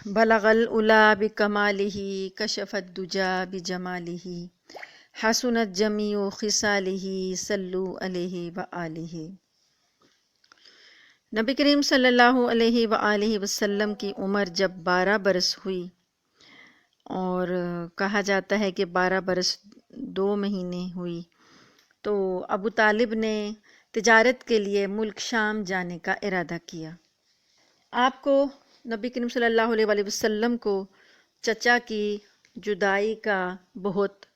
بلغ العلا بکمالہ کشف الدجا بجمالہ حسنت جمیع خصالہ صلو علیہ وآلہ۔ نبی کریم صلی اللہ علیہ وآلہ وسلم کی عمر جب 12 برس ہوئی، اور کہا جاتا ہے کہ 12 برس 2 مہینے ہوئی، تو ابو طالب نے تجارت کے لیے ملک شام جانے کا ارادہ کیا۔ آپ کو نبی کریم صلی اللہ علیہ وآلہ وسلم کو چچا کی جدائی کا بہت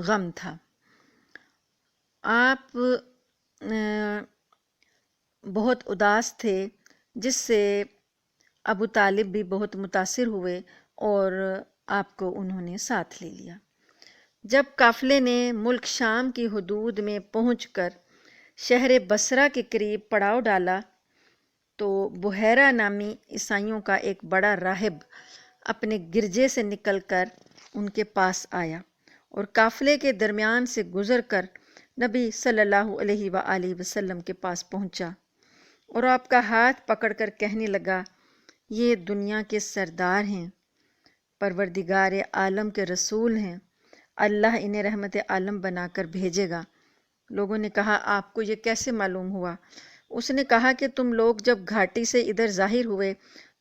غم تھا۔ آپ بہت اداس تھے، جس سے ابو طالب بھی بہت متاثر ہوئے اور آپ کو انہوں نے ساتھ لے لیا۔ جب قافلے نے ملک شام کی حدود میں پہنچ کر شہر بصرہ کے قریب پڑاؤ ڈالا، تو بحیرہ نامی عیسائیوں کا ایک بڑا راہب اپنے گرجے سے نکل کر ان کے پاس آیا اور قافلے کے درمیان سے گزر کر نبی صلی اللہ علیہ وآلہ وسلم کے پاس پہنچا اور آپ کا ہاتھ پکڑ کر کہنے لگا، یہ دنیا کے سردار ہیں، پروردگار عالم کے رسول ہیں، اللہ انہیں رحمت عالم بنا کر بھیجے گا۔ لوگوں نے کہا، آپ کو یہ کیسے معلوم ہوا؟ اس نے کہا کہ تم لوگ جب گھاٹی سے ادھر ظاہر ہوئے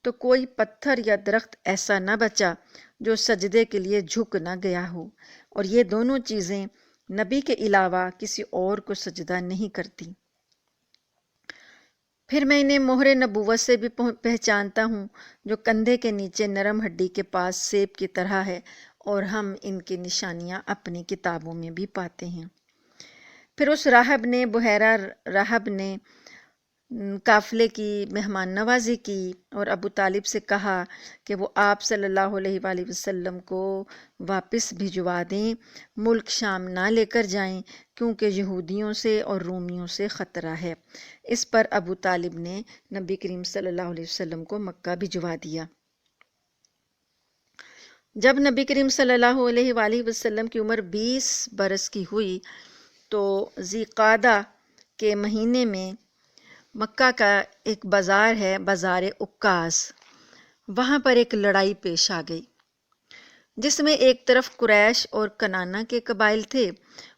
تو کوئی پتھر یا درخت ایسا نہ بچا جو سجدے کے لیے جھک نہ گیا ہو، اور یہ دونوں چیزیں نبی کے علاوہ کسی اور کو سجدہ نہیں کرتی۔ پھر میں انہیں مہر نبوت سے بھی پہچانتا ہوں، جو کندھے کے نیچے نرم ہڈی کے پاس سیب کی طرح ہے، اور ہم ان کی نشانیاں اپنی کتابوں میں بھی پاتے ہیں۔ پھر اس بحیرہ راہب نے قافلے کی مہمان نوازی کی اور ابو طالب سے کہا کہ وہ آپ صلی اللہ علیہ وآلہ وسلم کو واپس بھجوا دیں، ملک شام نہ لے کر جائیں، کیونکہ یہودیوں سے اور رومیوں سے خطرہ ہے۔ اس پر ابو طالب نے نبی کریم صلی اللہ علیہ وسلم کو مکہ بھجوا دیا۔ جب نبی کریم صلی اللہ علیہ وآلہ وسلم کی عمر 20 برس کی ہوئی، تو ذی قعدہ کے مہینے میں مکہ کا ایک بازار ہے، بازار عکاظ، وہاں پر ایک لڑائی پیش آ گئی، جس میں ایک طرف قریش اور کنانہ کے قبائل تھے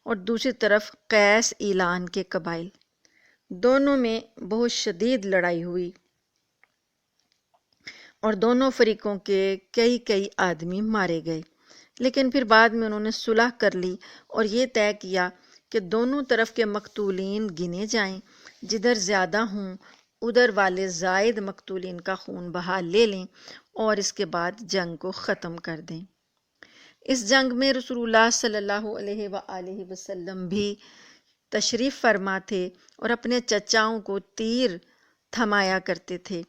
اور دوسری طرف قیس ایلان کے قبائل۔ دونوں میں بہت شدید لڑائی ہوئی اور دونوں فریقوں کے کئی آدمی مارے گئے، لیکن پھر بعد میں انہوں نے صلح کر لی اور یہ طے کیا کہ دونوں طرف کے مقتولین گنے جائیں، جدھر زیادہ ہوں ادھر والے زائد مقتولین کا خون بہا لے لیں اور اس کے بعد جنگ کو ختم کر دیں۔ اس جنگ میں رسول اللہ صلی اللہ علیہ وآلہ وسلم بھی تشریف فرما تھے اور اپنے چچاؤں کو تیر تھمایا کرتے تھے۔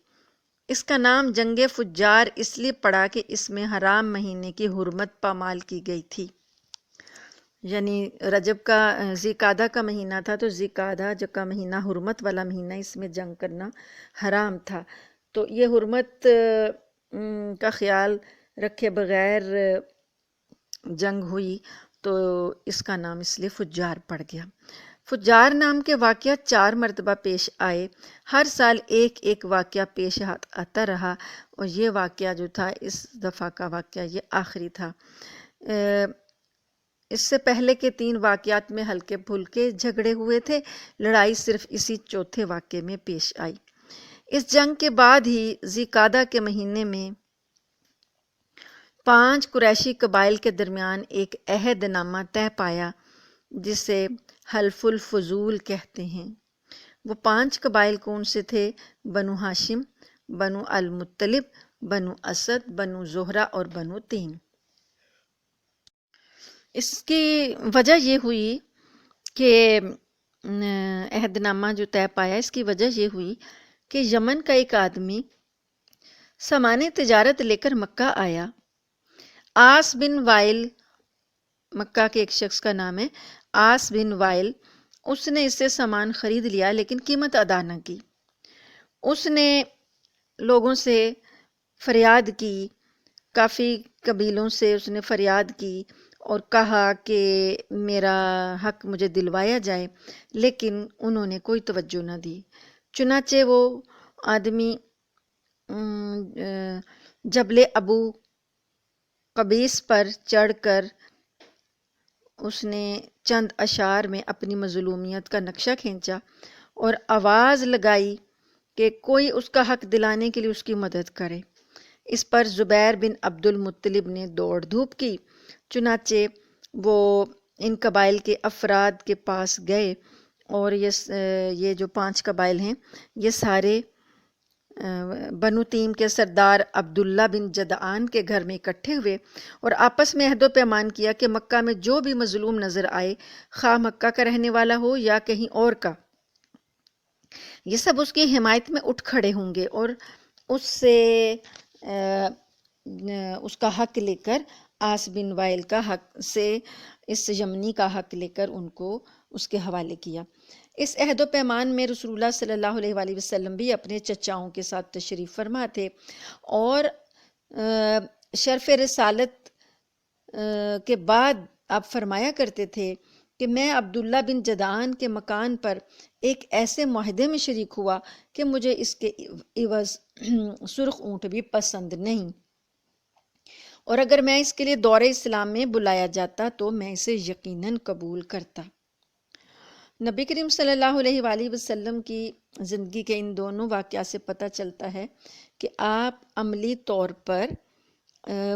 اس کا نام جنگ فجار اس لیے پڑا کہ اس میں حرام مہینے کی حرمت پامال کی گئی تھی، یعنی رجب کا ذی قعدہ کا مہینہ تھا، تو ذی قعدہ جو کا مہینہ حرمت والا مہینہ، اس میں جنگ کرنا حرام تھا، تو یہ حرمت کا خیال رکھے بغیر جنگ ہوئی، تو اس کا نام اس لیے فجار پڑ گیا۔ فجار نام کے واقعات 4 مرتبہ پیش آئے، ہر سال ایک واقعہ پیش آتا رہا، اور یہ واقعہ جو تھا، اس دفعہ کا واقعہ یہ آخری تھا۔ اس سے پہلے کے 3 واقعات میں ہلکے پھلکے جھگڑے ہوئے تھے، لڑائی صرف اسی چوتھے واقعے میں پیش آئی۔ اس جنگ کے بعد ہی ذی قعدہ کے مہینے میں 5 قریشی قبائل کے درمیان ایک عہد نامہ طے پایا، جسے حلف الفضول کہتے ہیں۔ وہ 5 قبائل کون سے تھے؟ بنو ہاشم، بنو المطلب، بنو اسد، بنو زہرہ اور بنو تیم۔ اس کی وجہ یہ ہوئی کہ عہد نامہ جو طے پایا، اس کی وجہ یہ ہوئی کہ یمن کا ایک آدمی سامان تجارت لے کر مکہ آیا۔ آس بن وائل، مکہ کے ایک شخص کا نام ہے آس بن وائل، اس نے اس سے سامان خرید لیا لیکن قیمت ادا نہ کی۔ اس نے لوگوں سے فریاد کی، کافی قبیلوں سے اس نے فریاد کی اور کہا کہ میرا حق مجھے دلوایا جائے، لیکن انہوں نے کوئی توجہ نہ دی۔ چنانچہ وہ آدمی جبل ابو قبیس پر چڑھ کر اس نے چند اشعار میں اپنی مظلومیت کا نقشہ کھینچا اور آواز لگائی کہ کوئی اس کا حق دلانے کے لیے اس کی مدد کرے۔ اس پر زبیر بن عبد المطلب نے دوڑ دھوپ کی، چنانچہ وہ ان قبائل کے افراد کے پاس گئے اور یہ جو 5 قبائل ہیں یہ سارے بنو تیم کے سردار عبداللہ بن جدعان کے گھر میں اکٹھے ہوئے اور آپس میں عہد و پیمان کیا کہ مکہ میں جو بھی مظلوم نظر آئے، خواہ مکہ کا رہنے والا ہو یا کہیں اور کا، یہ سب اس کی حمایت میں اٹھ کھڑے ہوں گے اور اس سے اس کا حق لے کر، آس بن وائل کا حق سے اس یمنی کا حق لے کر ان کو اس کے حوالے کیا۔ اس عہد و پیمان میں رسول اللہ صلی اللہ علیہ وآلہ وسلم بھی اپنے چچاؤں کے ساتھ تشریف فرما تھے اور شرف رسالت کے بعد آپ فرمایا کرتے تھے کہ میں عبداللہ بن جدعان کے مکان پر ایک ایسے معاہدے میں شریک ہوا کہ مجھے اس کے عوض سرخ اونٹ بھی پسند نہیں، اور اگر میں اس کے لیے دور اسلام میں بلایا جاتا تو میں اسے یقیناً قبول کرتا۔ نبی کریم صلی اللہ علیہ وآلہ وسلم کی زندگی کے ان دونوں واقعات سے پتہ چلتا ہے کہ آپ عملی طور پر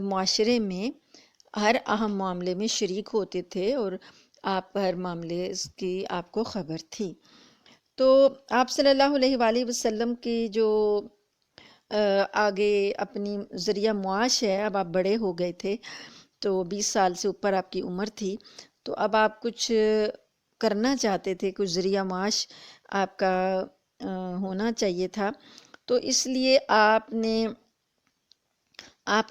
معاشرے میں ہر اہم معاملے میں شریک ہوتے تھے اور آپ ہر معاملے کی آپ کو خبر تھی۔ تو آپ صلی اللہ علیہ وآلہ وسلم کی جو آگے اپنی ذریعہ معاش ہے، اب آپ بڑے ہو گئے تھے تو 20 سال سے اوپر آپ کی عمر تھی، تو اب آپ کچھ کرنا چاہتے تھے، کچھ ذریعہ معاش آپ کا ہونا چاہیے تھا، تو اس لیے آپ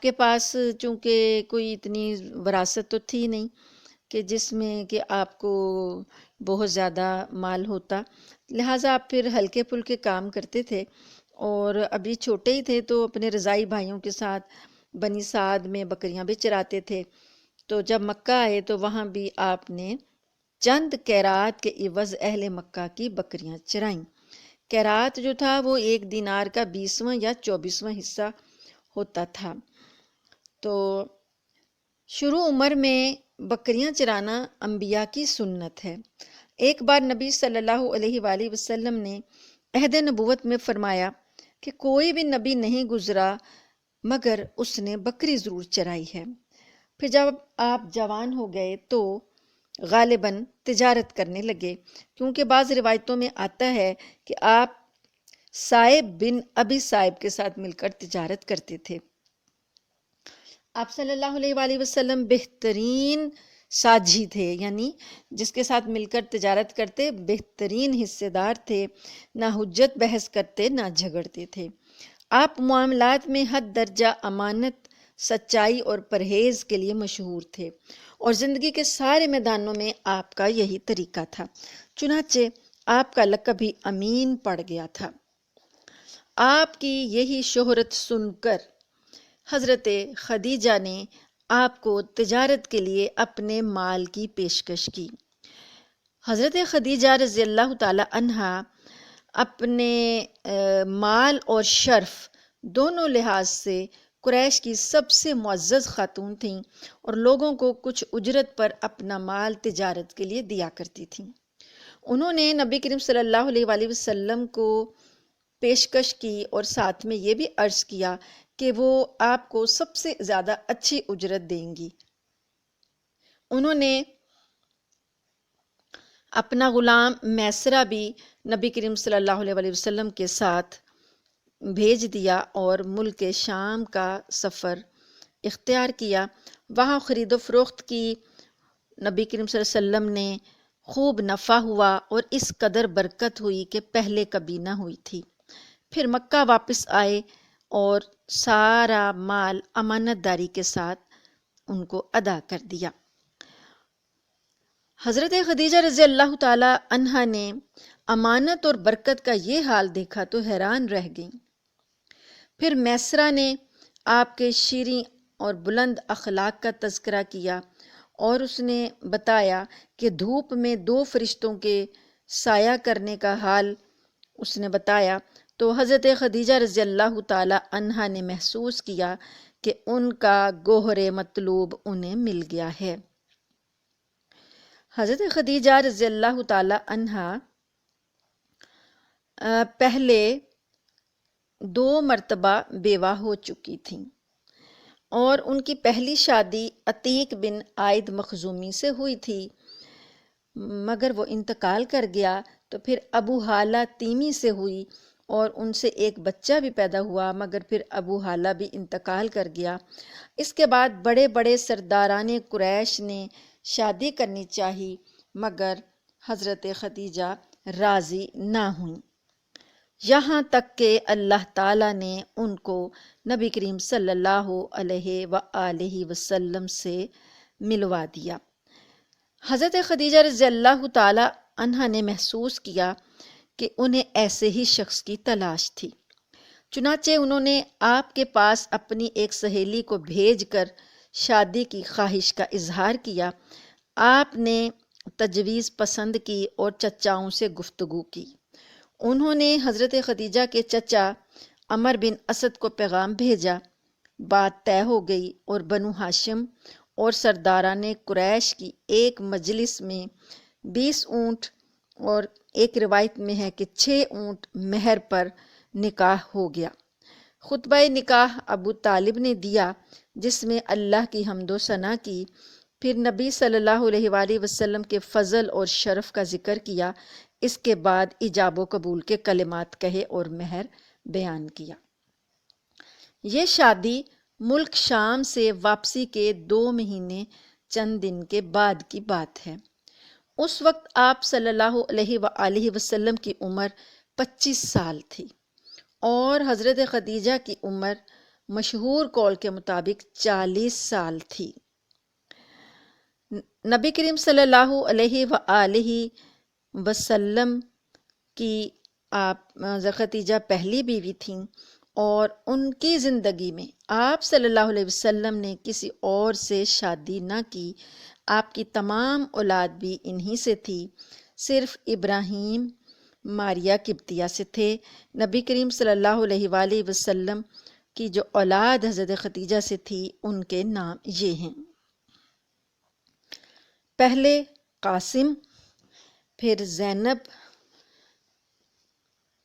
کے پاس چونکہ کوئی اتنی وراثت تو تھی نہیں کہ جس میں کہ آپ کو بہت زیادہ مال ہوتا، لہٰذا آپ پھر ہلکے پھلکے کام کرتے تھے اور ابھی چھوٹے ہی تھے تو اپنے رضاعی بھائیوں کے ساتھ بنی سعد میں بکریاں بھی چراتے تھے۔ تو جب مکہ آئے تو وہاں بھی آپ نے چند قیرات کے عوض اہل مکہ کی بکریاں چرائیں۔ قیرات جو تھا وہ 1 دینار کا 20واں یا 24واں حصہ ہوتا تھا۔ تو شروع عمر میں بکریاں چرانا انبیاء کی سنت ہے۔ ایک بار نبی صلی اللہ علیہ وآلہ وسلم نے عہد نبوت میں فرمایا کہ کوئی بھی نبی نہیں گزرا مگر اس نے بکری ضرور چرائی ہے۔ پھر جب آپ جوان ہو گئے تو غالباً تجارت کرنے لگے، کیونکہ بعض روایتوں میں آتا ہے کہ آپ صائب بن ابی صائب کے ساتھ مل کر تجارت کرتے تھے۔ آپ صلی اللہ علیہ وآلہ وسلم بہترین ساجھی تھے، یعنی جس کے ساتھ مل کر تجارت کرتے بہترین حصے دار تھے، نہ حجت بحث کرتے نہ جھگڑتے تھے۔ آپ معاملات میں حد درجہ امانت، سچائی اور پرہیز کے لیے مشہور تھے اور زندگی کے سارے میدانوں میں آپ کا یہی طریقہ تھا، چنانچہ آپ کا لقب بھی امین پڑ گیا تھا۔ آپ کی یہی شہرت سن کر حضرت خدیجہ نے آپ کو تجارت کے لیے اپنے مال کی پیشکش کی۔ حضرت خدیجہ رضی اللہ تعالی عنہا اپنے مال اور شرف دونوں لحاظ سے قریش کی سب سے معزز خاتون تھیں اور لوگوں کو کچھ اجرت پر اپنا مال تجارت کے لیے دیا کرتی تھیں۔ انہوں نے نبی کریم صلی اللہ علیہ وآلہ وسلم کو پیشکش کی اور ساتھ میں یہ بھی عرض کیا کہ وہ آپ کو سب سے زیادہ اچھی اجرت دیں گی۔ انہوں نے اپنا غلام میسرہ بھی نبی کریم صلی اللہ علیہ وآلہ وسلم کے ساتھ بھیج دیا اور ملک شام کا سفر اختیار کیا۔ وہاں خرید و فروخت کی نبی کریم صلی اللہ علیہ وسلم نے خوب نفع ہوا اور اس قدر برکت ہوئی کہ پہلے کبھی نہ ہوئی تھی۔ پھر مکہ واپس آئے اور سارا مال امانت داری کے ساتھ ان کو ادا کر دیا۔ حضرت خدیجہ رضی اللہ تعالی عنہا نے امانت اور برکت کا یہ حال دیکھا تو حیران رہ گئیں۔ پھر میسرہ نے آپ کے شیریں اور بلند اخلاق کا تذکرہ کیا اور اس نے بتایا کہ دھوپ میں 2 فرشتوں کے سایہ کرنے کا حال اس نے بتایا تو حضرت خدیجہ رضی اللہ تعالی عنہا نے محسوس کیا کہ ان کا گوہر مطلوب انہیں مل گیا ہے۔ حضرت خدیجہ رضی اللہ تعالی عنہا پہلے 2 مرتبہ بیوہ ہو چکی تھیں اور ان کی پہلی شادی عتیق بن عائد مخزومی سے ہوئی تھی، مگر وہ انتقال کر گیا۔ تو پھر ابو ہالہ تیمی سے ہوئی اور ان سے ایک بچہ بھی پیدا ہوا، مگر پھر ابو ہالہ بھی انتقال کر گیا۔ اس کے بعد بڑے بڑے سرداران قریش نے شادی کرنی چاہی، مگر حضرت خدیجہ راضی نہ ہوئیں، یہاں تک کہ اللہ تعالیٰ نے ان کو نبی کریم صلی اللہ علیہ وآلہ وسلم سے ملوا دیا۔ حضرت خدیجہ رضی اللہ تعالی عنہا نے محسوس کیا کہ انہیں ایسے ہی شخص کی تلاش تھی، چنانچہ انہوں نے آپ کے پاس اپنی ایک سہیلی کو بھیج کر شادی کی خواہش کا اظہار کیا۔ آپ نے تجویز پسند کی اور چچاؤں سے گفتگو کی۔ انہوں نے حضرت خدیجہ کے چچا عمر بن اسد کو پیغام بھیجا، بات طے ہو گئی اور بنو ہاشم اور سرداران قریش کی ایک مجلس میں 20 اونٹ اور ایک روایت میں ہے کہ 6 اونٹ مہر پر نکاح ہو گیا۔ خطبہ نکاح ابو طالب نے دیا، جس میں اللہ کی حمد و ثنا کی، پھر نبی صلی اللہ علیہ وآلہ وسلم کے فضل اور شرف کا ذکر کیا، اس کے بعد ایجاب و قبول کے کلمات کہے اور مہر بیان کیا۔ یہ شادی ملک شام سے واپسی کے 2 مہینے چند دن کے بعد کی بات ہے۔ اس وقت آپ صلی اللہ علیہ وآلہ وسلم کی عمر 25 سال تھی اور حضرت خدیجہ کی عمر مشہور قول کے مطابق 40 سال تھی۔ نبی کریم صلی اللہ علیہ وآلہ وسلم کی خدیجہ پہلی بیوی تھیں اور ان کی زندگی میں آپ صلی اللہ علیہ وسلم نے کسی اور سے شادی نہ کی۔ آپ کی تمام اولاد بھی انہی سے تھی، صرف ابراہیم ماریہ قبطیہ سے تھے۔ نبی کریم صلی اللہ علیہ وآلہ وسلم کی جو اولاد حضرت خدیجہ سے تھی ان کے نام یہ ہیں: پہلے قاسم، پھر زینب،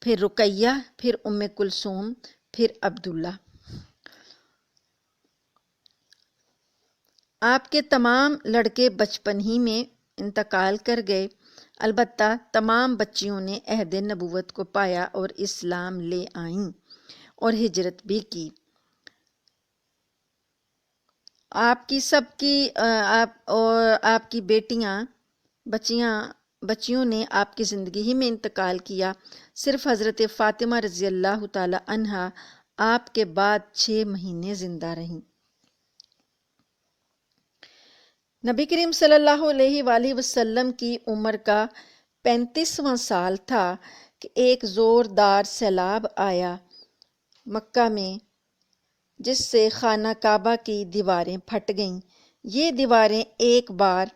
پھر رقیہ، پھر ام کلثوم، پھر عبداللہ۔ آپ کے تمام لڑکے بچپن ہی میں انتقال کر گئے، البتہ تمام بچیوں نے عہد نبوت کو پایا اور اسلام لے آئیں اور ہجرت بھی کی۔ آپ کی بچیوں نے آپ کی زندگی ہی میں انتقال کیا، صرف حضرت فاطمہ رضی اللہ تعالی عنہا آپ کے بعد 6 مہینے زندہ رہیں۔ نبی کریم صلی اللہ علیہ وآلہ وسلم کی عمر کا 35واں سال تھا کہ ایک زوردار سیلاب آیا مکہ میں، جس سے خانہ کعبہ کی دیواریں پھٹ گئیں۔ یہ دیواریں ایک بار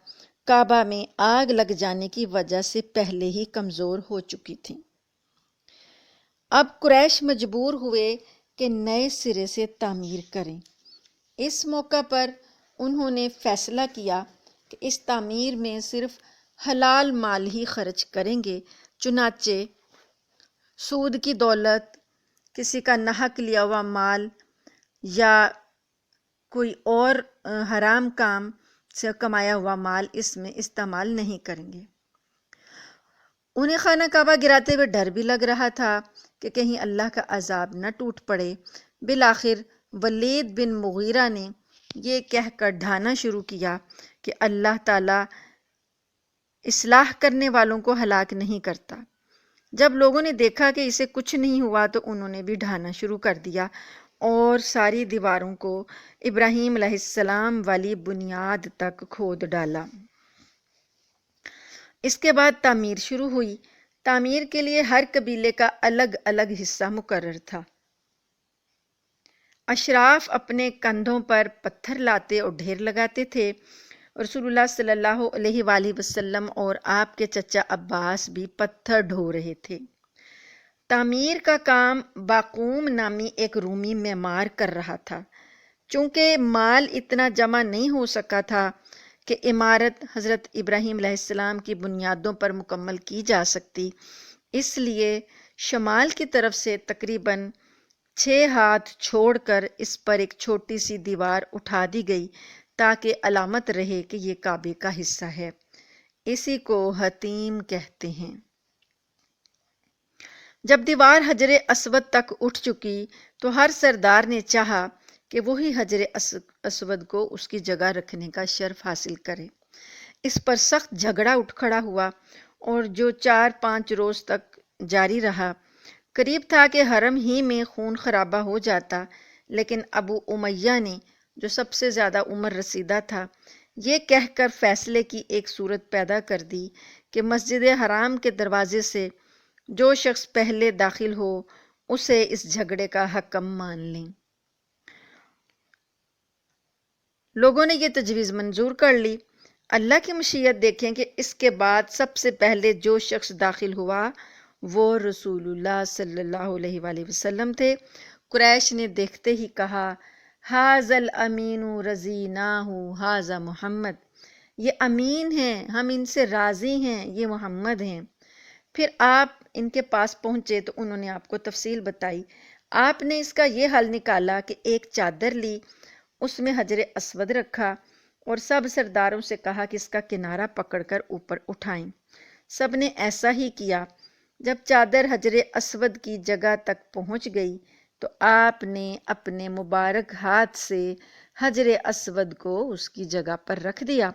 کعبہ میں آگ لگ جانے کی وجہ سے پہلے ہی کمزور ہو چکی تھیں۔ اب قریش مجبور ہوئے کہ نئے سرے سے تعمیر کریں۔ اس موقع پر انہوں نے فیصلہ کیا کہ اس تعمیر میں صرف حلال مال ہی خرچ کریں گے، چنانچہ سود کی دولت، کسی کا ناحق لیا ہوا مال یا کوئی اور حرام کام سے کمایا ہوا مال اس میں استعمال نہیں کریں گے۔ انہیں خانہ کعبہ گراتے ہوئے ڈر بھی لگ رہا تھا کہ کہیں اللہ کا عذاب نہ ٹوٹ پڑے۔ بالآخر ولید بن مغیرہ نے یہ کہہ کر ڈھانا شروع کیا کہ اللہ تعالیٰ اصلاح کرنے والوں کو ہلاک نہیں کرتا۔ جب لوگوں نے دیکھا کہ اسے کچھ نہیں ہوا تو انہوں نے بھی ڈھانا شروع کر دیا اور ساری دیواروں کو ابراہیم علیہ السلام والی بنیاد تک کھود ڈالا۔ اس کے بعد تعمیر شروع ہوئی۔ تعمیر کے لیے ہر قبیلے کا الگ الگ حصہ مقرر تھا۔ اشراف اپنے کندھوں پر پتھر لاتے اور ڈھیر لگاتے تھے۔ رسول اللہ صلی اللہ علیہ وآلہ وسلم اور آپ کے چچا عباس بھی پتھر ڈھو رہے تھے۔ تعمیر کا کام باقوم نامی ایک رومی معمار کر رہا تھا۔ چونکہ مال اتنا جمع نہیں ہو سکا تھا کہ عمارت حضرت ابراہیم علیہ السلام کی بنیادوں پر مکمل کی جا سکتی، اس لیے شمال کی طرف سے تقریباً 6 ہاتھ چھوڑ کر اس پر ایک چھوٹی سی دیوار اٹھا دی گئی تاکہ علامت رہے کہ یہ کعبے کا حصہ ہے۔ اسی کو حتیم کہتے ہیں۔ جب دیوار حجر اسود تک اٹھ چکی تو ہر سردار نے چاہا کہ وہی حجر اسود کو اس کی جگہ رکھنے کا شرف حاصل کرے۔ اس پر سخت جھگڑا اٹھ کھڑا ہوا اور جو 4-5 روز تک جاری رہا۔ قریب تھا کہ حرم ہی میں خون خرابہ ہو جاتا، لیکن ابو امیہ نے، جو سب سے زیادہ عمر رسیدہ تھا، یہ کہہ کر فیصلے کی ایک صورت پیدا کر دی کہ مسجد حرام کے دروازے سے جو شخص پہلے داخل ہو اسے اس جھگڑے کا حکم مان لیں۔ لوگوں نے یہ تجویز منظور کر لی۔ اللہ کی مشیت دیکھیں کہ اس کے بعد سب سے پہلے جو شخص داخل ہوا وہ رسول اللہ صلی اللہ علیہ وآلہ وسلم تھے۔ قریش نے دیکھتے ہی کہا، ھذا الامین رضیناہ ھذا محمد، یہ امین ہیں، ہم ان سے راضی ہیں، یہ محمد ہیں۔ پھر آپ ان کے پاس پہنچے تو انہوں نے آپ کو تفصیل بتائی۔ آپ نے اس کا یہ حل نکالا کہ ایک چادر لی، اس میں حجر اسود رکھا اور سب سرداروں سے کہا کہ اس کا کنارہ پکڑ کر اوپر اٹھائیں۔ سب نے ایسا ہی کیا۔ جب چادر حجر اسود کی جگہ تک پہنچ گئی تو آپ نے اپنے مبارک ہاتھ سے حجر اسود کو اس کی جگہ پر رکھ دیا۔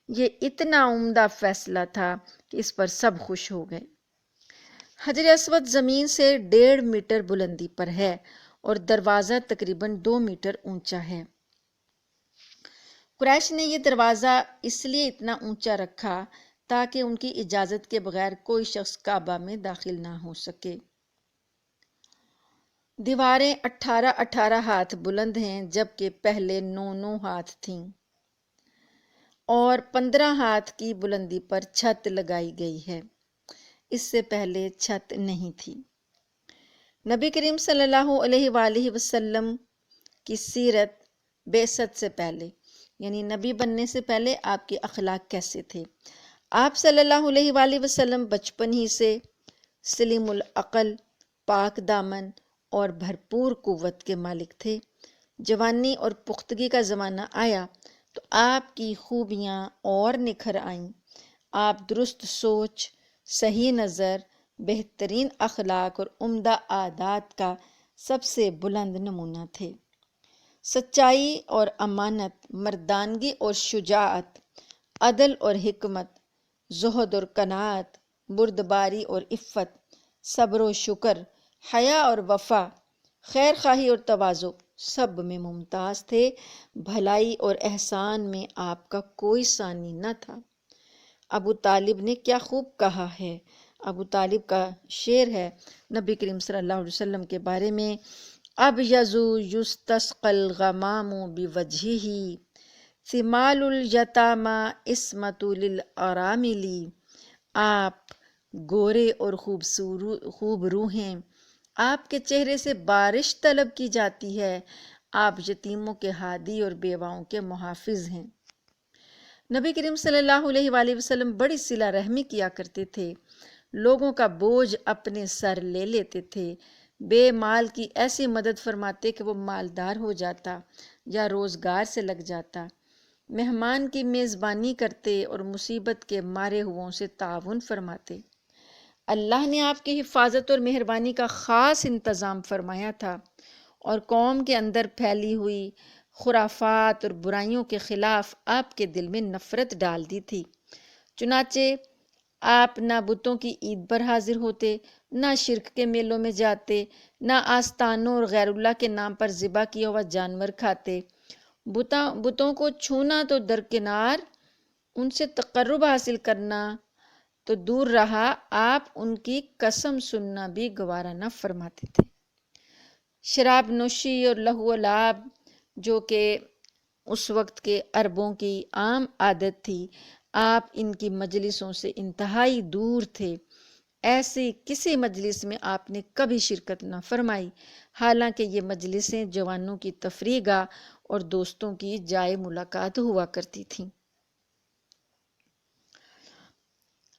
یہ اتنا عمدہ فیصلہ تھا کہ اس پر سب خوش ہو گئے۔ حجر اسود زمین سے 1.5 میٹر بلندی پر ہے اور دروازہ تقریباً 2 میٹر اونچا ہے۔ قریش نے یہ دروازہ اس لیے اتنا اونچا رکھا تاکہ ان کی اجازت کے بغیر کوئی شخص کعبہ میں داخل نہ ہو سکے۔ دیواریں 18 ہاتھ بلند ہیں جبکہ پہلے 9 ہاتھ تھیں، اور 15 ہاتھ کی بلندی پر چھت لگائی گئی ہے۔ اس سے پہلے چھت نہیں تھی۔ نبی کریم صلی اللہ علیہ وآلہ وسلم کی سیرت بعثت سے پہلے، یعنی نبی بننے سے پہلے آپ کے اخلاق کیسے تھے؟ آپ صلی اللہ علیہ وآلہ وسلم بچپن ہی سے سلیم العقل، پاک دامن اور بھرپور قوت کے مالک تھے۔ جوانی اور پختگی کا زمانہ آیا تو آپ کی خوبیاں اور نکھر آئیں۔ آپ درست سوچ، صحیح نظر، بہترین اخلاق اور عمدہ عادات کا سب سے بلند نمونہ تھے۔ سچائی اور امانت، مردانگی اور شجاعت، عدل اور حکمت، زہد اور قناعت، بردباری اور عفت، صبر و شکر، حیا اور وفا، خیر خواہی اور تواضع، سب میں ممتاز تھے۔ بھلائی اور احسان میں آپ کا کوئی ثانی نہ تھا۔ ابو طالب نے کیا خوب کہا ہے۔ ابو طالب کا شعر ہے نبی کریم صلی اللہ علیہ وسلم کے بارے میں، ابیض یستسقی الغمام بوجہہ، ثمال الیتامی عصمۃ للارامل۔ آپ گورے اور خوب روح ہیں، آپ کے چہرے سے بارش طلب کی جاتی ہے، آپ یتیموں کے ہادی اور بیواؤں کے محافظ ہیں۔ نبی کریم صلی اللہ علیہ وآلہ وسلم بڑی صلہ رحمی کیا کرتے تھے، لوگوں کا بوجھ اپنے سر لے لیتے تھے، بے مال کی ایسی مدد فرماتے کہ وہ مالدار ہو جاتا یا روزگار سے لگ جاتا، مہمان کی میزبانی کرتے اور مصیبت کے مارے ہوئوں سے تعاون فرماتے۔ اللہ نے آپ کی حفاظت اور مہربانی کا خاص انتظام فرمایا تھا اور قوم کے اندر پھیلی ہوئی خرافات اور برائیوں کے خلاف آپ کے دل میں نفرت ڈال دی تھی۔ چنانچہ آپ نہ بتوں کی عید پر حاضر ہوتے، نہ شرک کے میلوں میں جاتے، نہ آستانوں اور غیر اللہ کے نام پر ذبح کیا ہوا جانور کھاتے۔ بتوں کو چھونا تو درکنار، ان سے تقرب حاصل کرنا تو دور رہا، آپ ان کی قسم سننا بھی گوارا نہ فرماتے تھے۔ شراب نوشی اور لہو و لعب جو کہ اس وقت کے عربوں کی عام عادت تھی، آپ ان کی مجلسوں سے انتہائی دور تھے۔ ایسی کسی مجلس میں آپ نے کبھی شرکت نہ فرمائی، حالانکہ یہ مجلسیں جوانوں کی تفریح گاہ اور دوستوں کی جائے ملاقات ہوا کرتی تھیں۔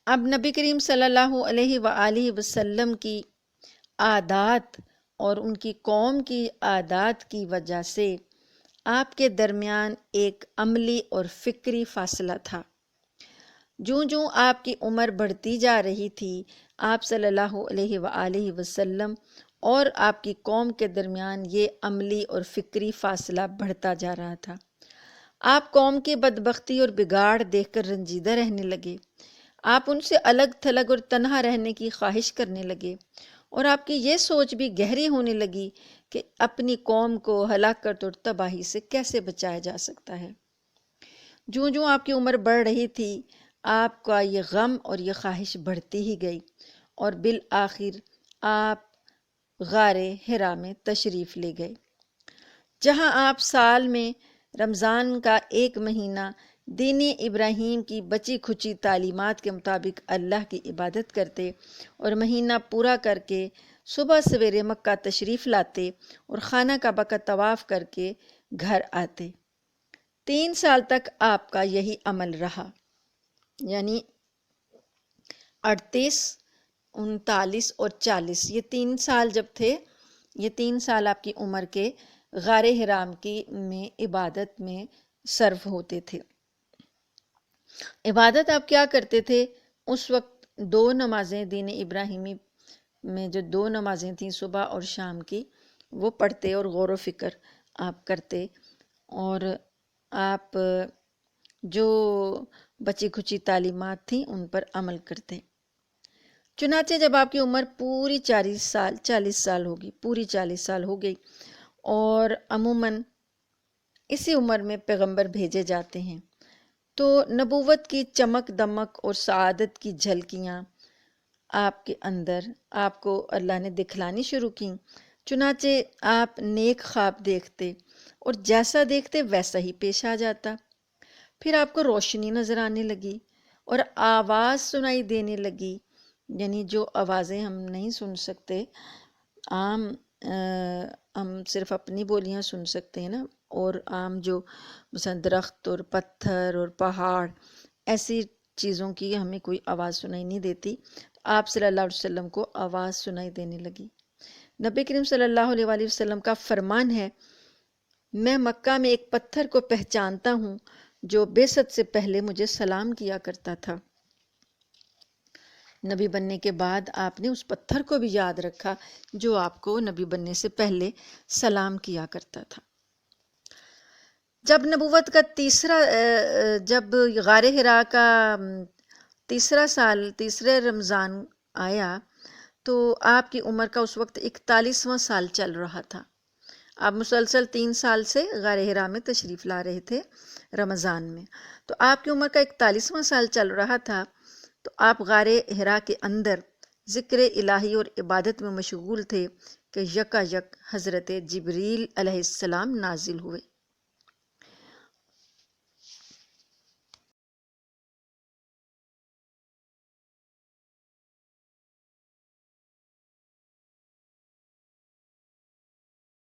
اب نبی کریم صلی اللہ علیہ وآلہ وسلم کی عادات اور ان کی قوم کی عادات کی وجہ سے آپ کے درمیان ایک عملی اور فکری فاصلہ تھا۔ جوں جوں آپ کی عمر بڑھتی جا رہی تھی، آپ صلی اللہ علیہ وآلہ وسلم اور آپ کی قوم کے درمیان یہ عملی اور فکری فاصلہ بڑھتا جا رہا تھا۔ آپ قوم کی بدبختی اور بگاڑ دیکھ کر رنجیدہ رہنے لگے، آپ ان سے الگ تھلگ اور تنہا رہنے کی خواہش کرنے لگے، اور آپ کی یہ سوچ بھی گہری ہونے لگی کہ اپنی قوم کو ہلاکت اور تباہی سے کیسے بچایا جا سکتا ہے۔ جوں جوں آپ کی عمر بڑھ رہی تھی، آپ کا یہ غم اور یہ خواہش بڑھتی ہی گئی، اور بالآخر آپ غار حرا میں تشریف لے گئے، جہاں آپ سال میں رمضان کا ایک مہینہ دین ابراہیم کی بچی کھچی تعلیمات کے مطابق اللہ کی عبادت کرتے، اور مہینہ پورا کر کے صبح سویرے مکہ تشریف لاتے اور خانہ کعبہ کا طواف کر کے گھر آتے۔ 3 سال تک آپ کا یہی عمل رہا، یعنی 38، 39 اور 40، یہ 3 سال جب تھے، یہ 3 سال آپ کی عمر کے غار حرام کی میں عبادت میں صرف ہوتے تھے۔ عبادت آپ کیا کرتے تھے؟ اس وقت 2 نمازیں دین ابراہیمی میں جو 2 نمازیں تھیں صبح اور شام کی، وہ پڑھتے اور غور و فکر آپ کرتے، اور آپ جو بچی کھچی تعلیمات تھیں ان پر عمل کرتے۔ چنانچہ جب آپ کی عمر پوری 40 سال ہوگی، پوری 40 سال ہو گئی، اور عموماً اسی عمر میں پیغمبر بھیجے جاتے ہیں، تو نبوت کی چمک دمک اور سعادت کی جھلکیاں آپ کے اندر آپ کو اللہ نے دکھلانی شروع کیں۔ چنانچہ آپ نیک خواب دیکھتے، اور جیسا دیکھتے ویسا ہی پیش آ جاتا۔ پھر آپ کو روشنی نظر آنے لگی، اور آواز سنائی دینے لگی، یعنی جو آوازیں ہم نہیں سن سکتے، عام ہم صرف اپنی بولیاں سن سکتے ہیں نا، اور عام جو مثلا درخت اور پتھر اور پہاڑ، ایسی چیزوں کی ہمیں کوئی آواز سنائی نہیں دیتی، آپ صلی اللہ علیہ وسلم کو آواز سنائی دینے لگی۔ نبی کریم صلی اللہ علیہ وآلہ وسلم کا فرمان ہے، میں مکہ میں ایک پتھر کو پہچانتا ہوں جو بعثت سے پہلے مجھے سلام کیا کرتا تھا۔ نبی بننے کے بعد آپ نے اس پتھر کو بھی یاد رکھا جو آپ کو نبی بننے سے پہلے سلام کیا کرتا تھا۔ جب نبوت کا جب غار حرا کا تیسرا سال، تیسرے رمضان آیا، تو آپ کی عمر کا اس وقت 41واں سال چل رہا تھا۔ آپ مسلسل 3 سال سے غار حرا میں تشریف لا رہے تھے رمضان میں، تو آپ کی عمر کا 41واں سال چل رہا تھا، تو آپ غار حرا کے اندر ذکر الہی اور عبادت میں مشغول تھے کہ یکا یک حضرت جبریل علیہ السلام نازل ہوئے۔